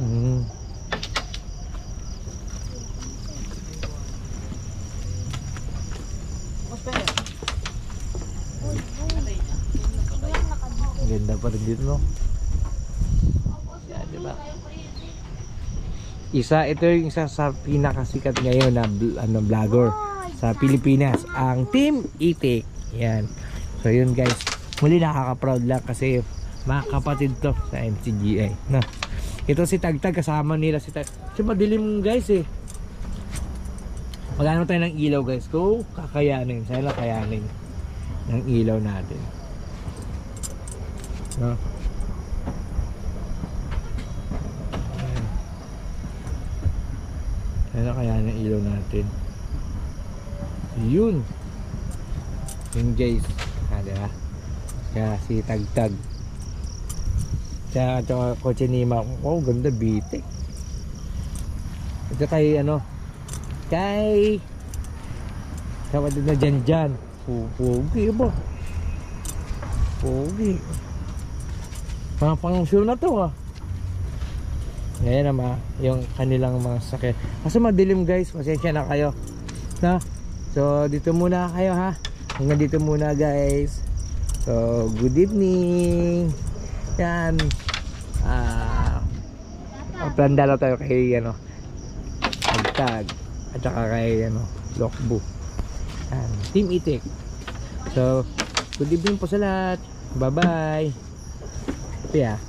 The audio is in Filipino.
Mm. Ganda pa rin dito, no? Yan, diba? Ito yung isa sa pinakasikat ngayon na vlogger sa Pilipinas, ang Team Itik. Yan. So yun guys, muli nakaka-proud lang kasi mga kapatid to sa MCGI, no? Ito si Tagtag, kasama nila si Tag. Kasi madilim guys eh. Magano tayo ng ilaw guys, kung kakayanin, sana kayanin ng ilaw natin, no? Sana kayanin ng ilaw natin. Yun guys, diba? Kaya si Tagtag at saka kotse ni Ma. Oh, ganda, bitik. Ito kay kay kapatid na dyan. Pogi ba? Pogi. Mga pang-show na to Ngayon naman yung kanilang mga sakit. Kasi madilim guys, pasensya na kayo, no? So dito muna kayo ha. Hanggang dito muna guys. So good evening. Yan. Planda tayo kay Tagtag at saka kay Lokbo. Team Itik. So good evening po sa lahat. Bye bye. Yeah.